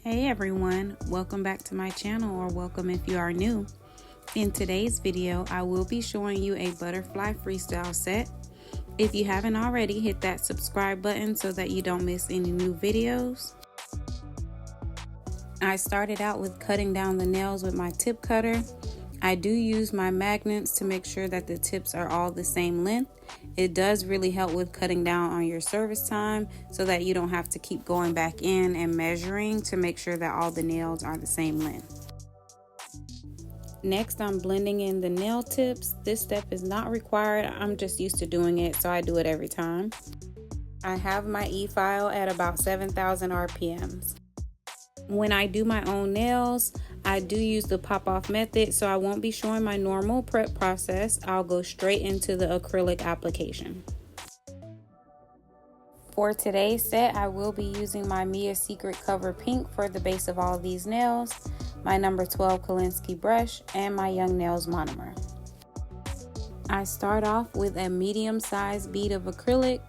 Hey everyone, welcome back to my channel, or welcome if you are new. In today's video, I will be showing you a butterfly freestyle set. If you haven't already, hit that subscribe button so that you don't miss any new videos. I started out with cutting down the nails with my tip cutter. I do use my magnets to make sure that the tips are all the same length. It does really help with cutting down on your service time so that you don't have to keep going back in and measuring to make sure that all the nails are the same length. Next, I'm blending in the nail tips. This step is not required. I'm just used to doing it, so I do it every time. I have my e-file at about 7,000 RPMs. When I do my own nails, I do use the pop-off method, so I won't be showing my normal prep process. I'll go straight into the acrylic application. For today's set, I will be using my Mia Secret Cover Pink for the base of all these nails, my number 12 Kolinski brush, and my Young Nails Monomer. I start off with a medium-sized bead of acrylic.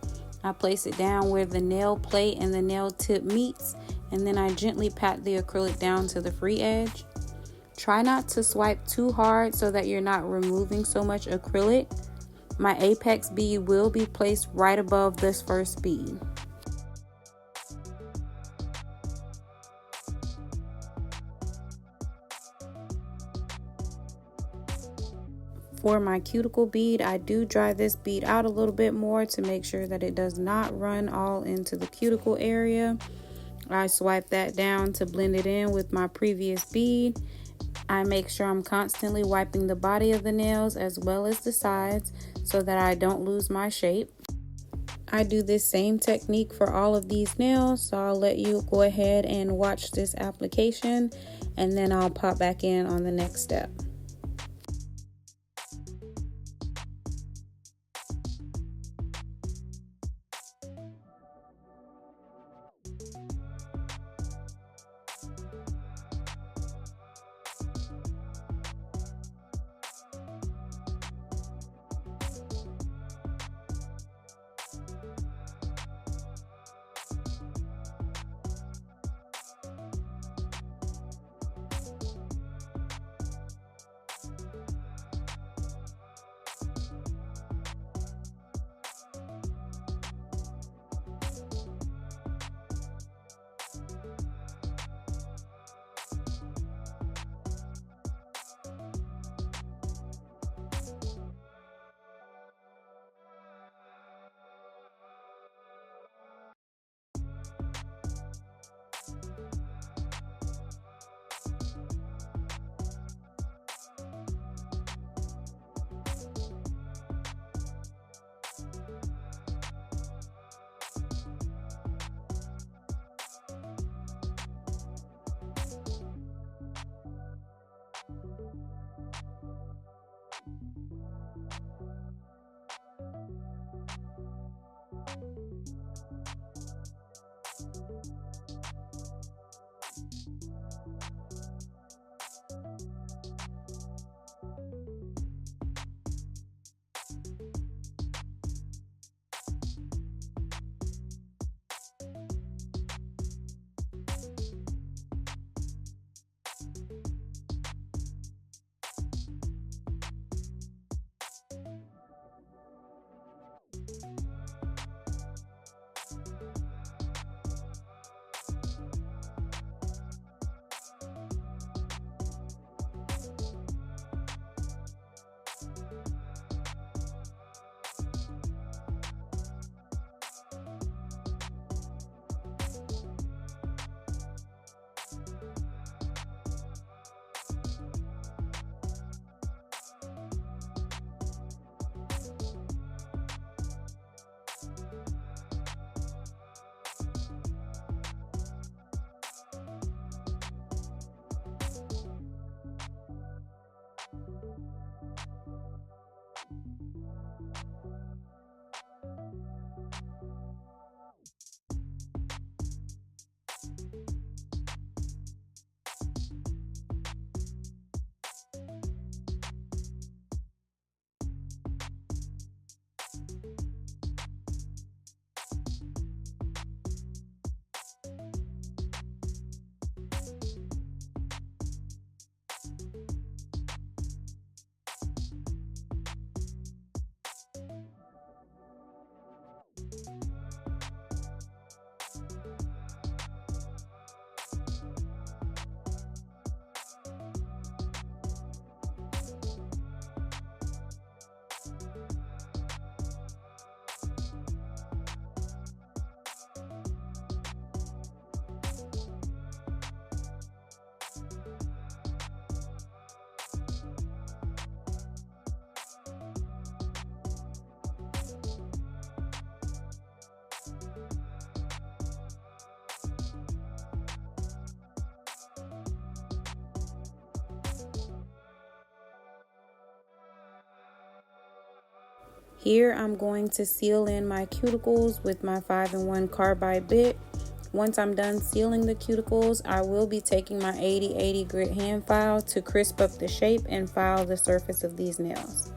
I place it down where the nail plate and the nail tip meets, and then I gently pat the acrylic down to the free edge. Try not to swipe too hard so that you're not removing so much acrylic. My apex bead will be placed right above this first bead. For my cuticle bead, I do dry this bead out a little bit more to make sure that it does not run all into the cuticle area. I swipe that down to blend it in with my previous bead. I make sure I'm constantly wiping the body of the nails as well as the sides so that I don't lose my shape. I do this same technique for all of these nails, so I'll let you go ahead and watch this application, and then I'll pop back in on the next step. Here I'm going to seal in my cuticles with my 5-in-1 carbide bit. Once I'm done sealing the cuticles, I will be taking my 80/80 grit hand file to crisp up the shape and file the surface of these nails.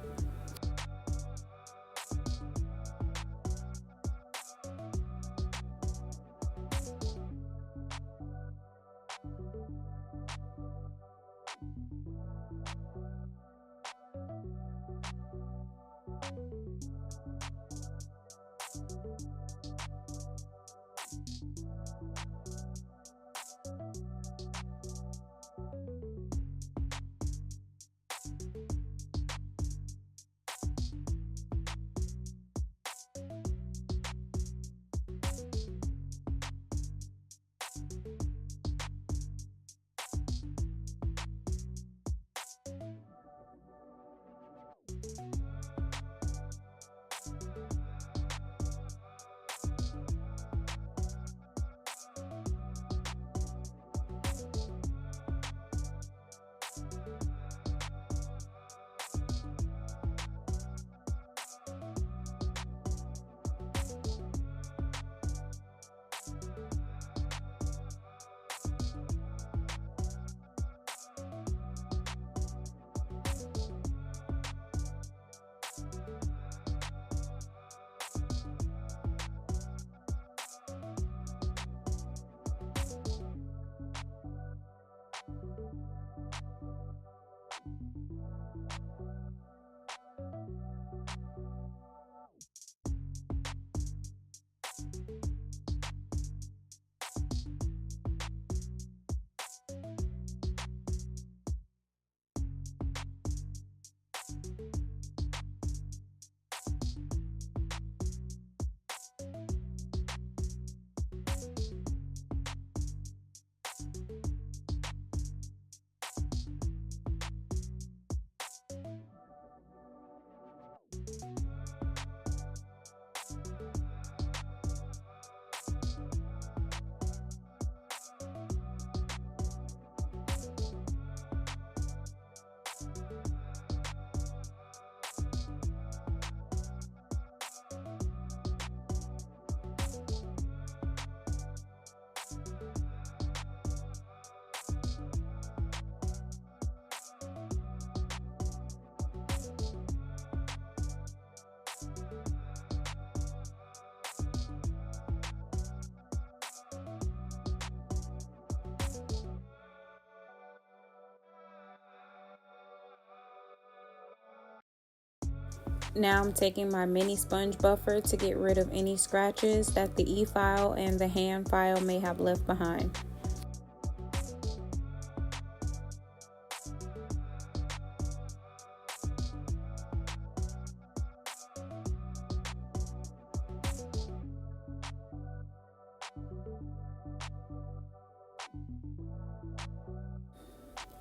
Now I'm taking my mini sponge buffer to get rid of any scratches that the e-file and the hand file may have left behind.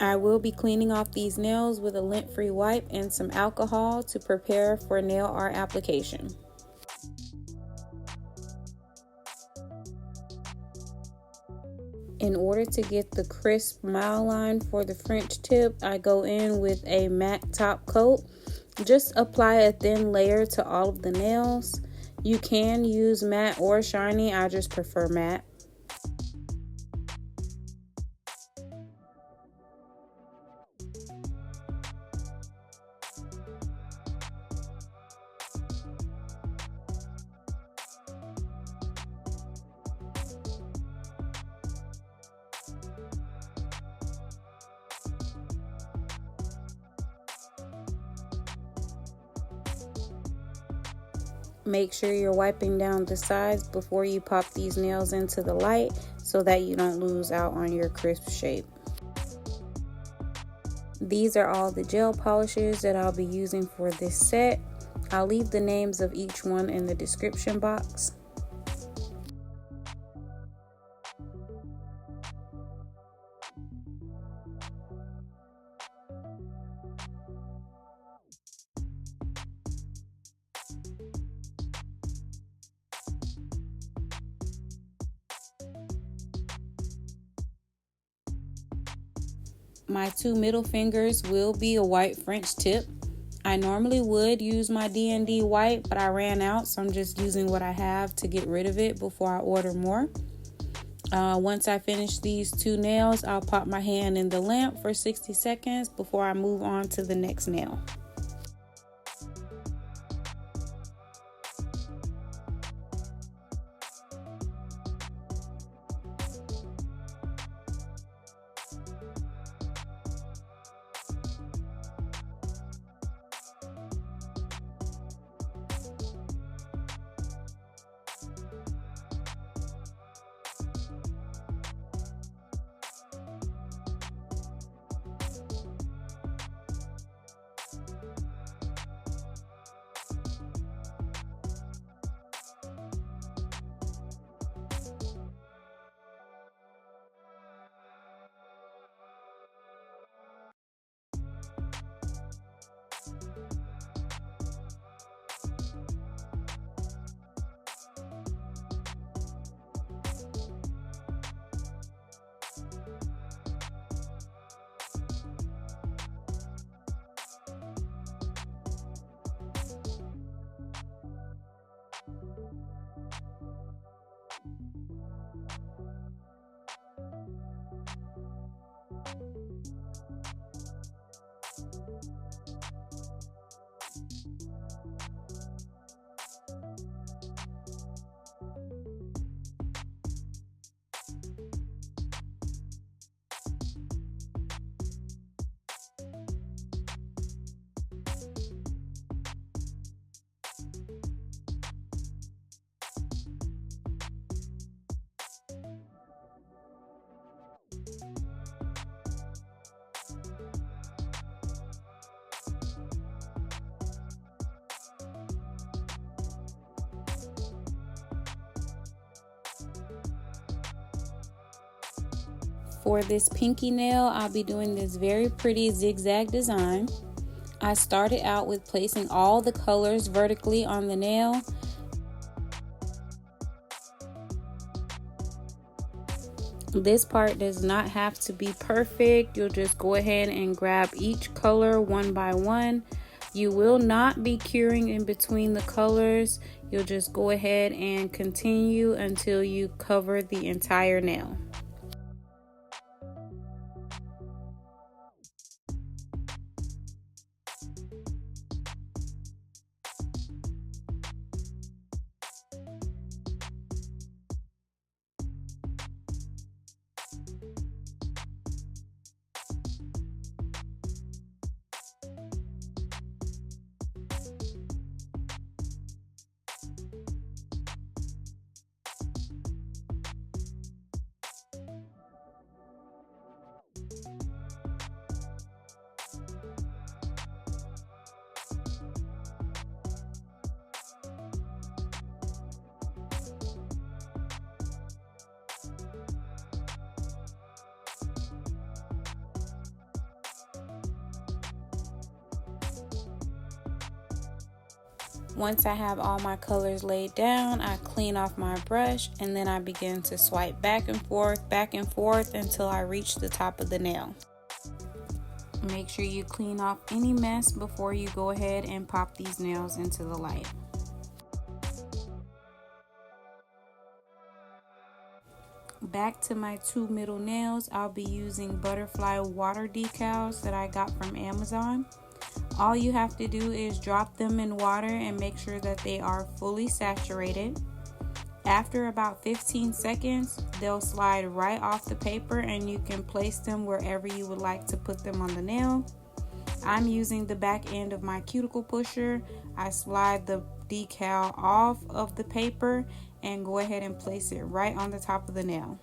I will be cleaning off these nails with a lint-free wipe and some alcohol to prepare for nail art application. In order to get the crisp mile line for the French tip, I go in with a matte top coat. Just apply a thin layer to all of the nails. You can use matte or shiny, I just prefer matte. Make sure you're wiping down the sides before you pop these nails into the light so that you don't lose out on your crisp shape. These are all the gel polishes that I'll be using for this set. I'll leave the names of each one in the description box. My two middle fingers will be a white French tip. I normally would use my D&D white, but I ran out, so I'm just using what I have to get rid of it before I order more. Once I finish these two nails, I'll pop my hand in the lamp for 60 seconds before I move on to the next nail. For this pinky nail, I'll be doing this very pretty zigzag design. I started out with placing all the colors vertically on the nail. This part does not have to be perfect. You'll just go ahead and grab each color one by one. You will not be curing in between the colors. You'll just go ahead and continue until you cover the entire nail. Once I have all my colors laid down, I clean off my brush and then I begin to swipe back and forth until I reach the top of the nail. Make sure you clean off any mess before you go ahead and pop these nails into the light. Back to my two middle nails, I'll be using butterfly water decals that I got from Amazon. All you have to do is drop them in water and make sure that they are fully saturated. After about 15 seconds, they'll slide right off the paper and you can place them wherever you would like to put them on the nail. I'm using the back end of my cuticle pusher. I slide the decal off of the paper and go ahead and place it right on the top of the nail.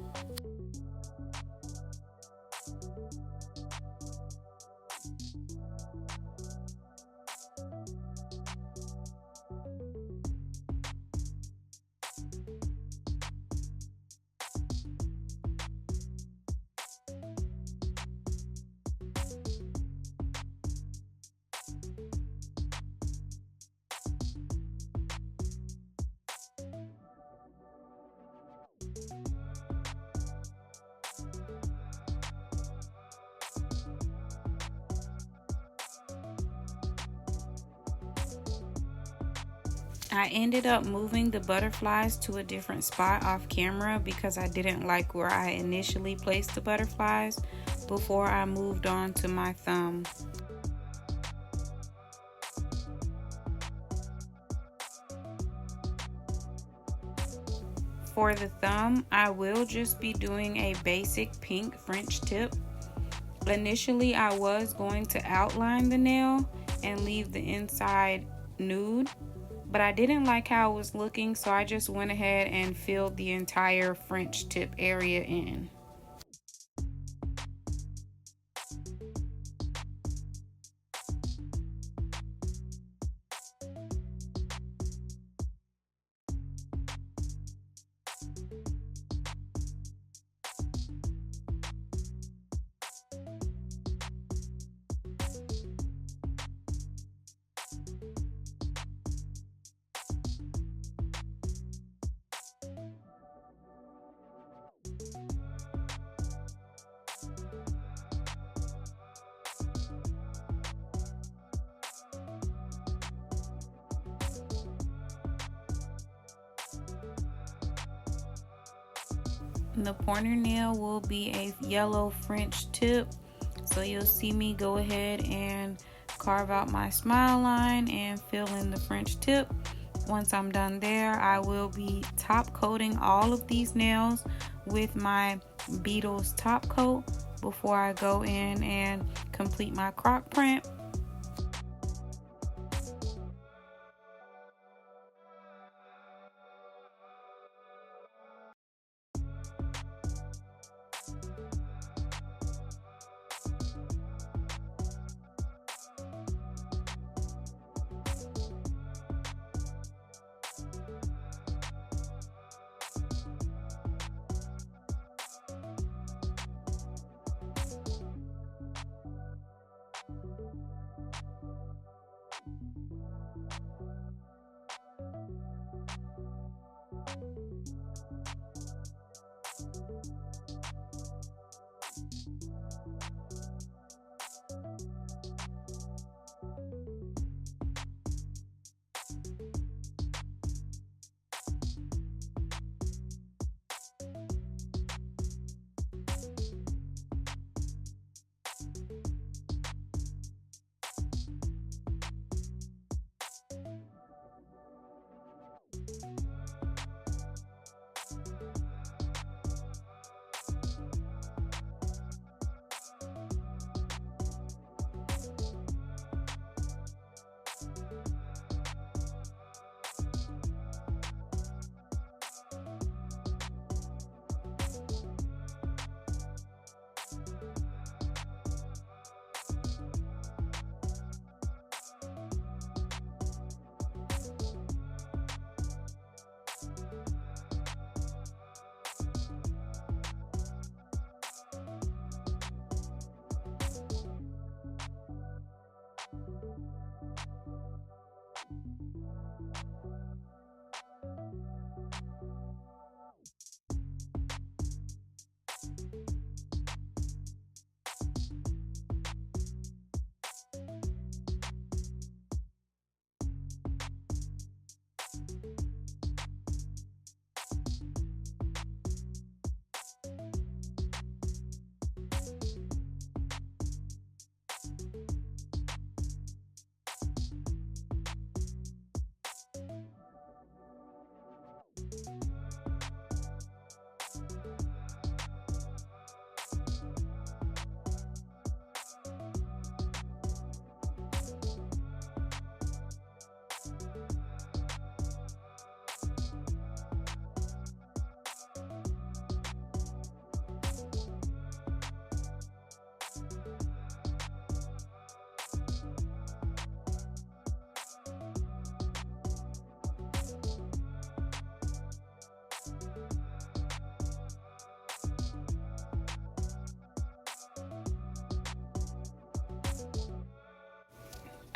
I ended up moving the butterflies to a different spot off camera because I didn't like where I initially placed the butterflies before I moved on to my thumb. For the thumb, I will just be doing a basic pink French tip. Initially, I was going to outline the nail and leave the inside nude, but I didn't like how it was looking, so I just went ahead and filled the entire French tip area in. The pointer nail will be a yellow French tip, so you'll see me go ahead and carve out my smile line and fill in the French tip. Once I'm done there, I will be top coating all of these nails with my Beetles top coat before I go in and complete my croc print.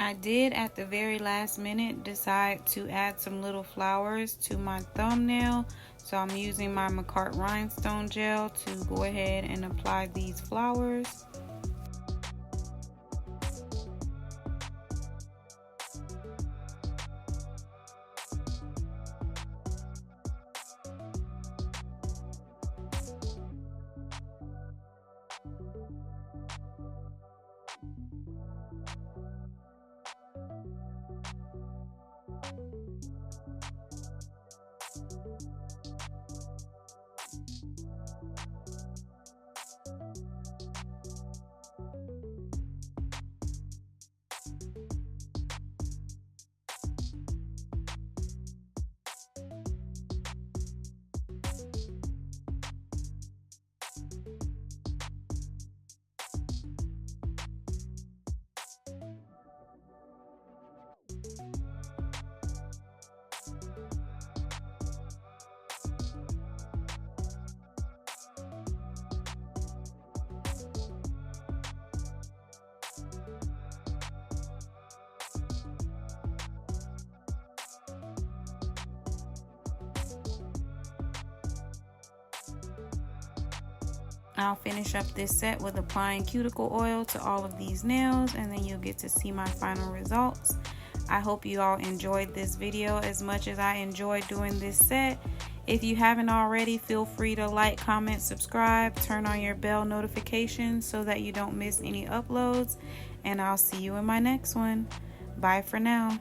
I did at the very last minute decide to add some little flowers to my thumbnail. So I'm using my McCart rhinestone gel to go ahead and apply these flowers. I'll finish up this set with applying cuticle oil to all of these nails, and then you'll get to see my final results. I hope you all enjoyed this video as much as I enjoyed doing this set. If you haven't already, feel free to like, comment, subscribe, turn on your bell notifications so that you don't miss any uploads, and I'll see you in my next one. Bye for now.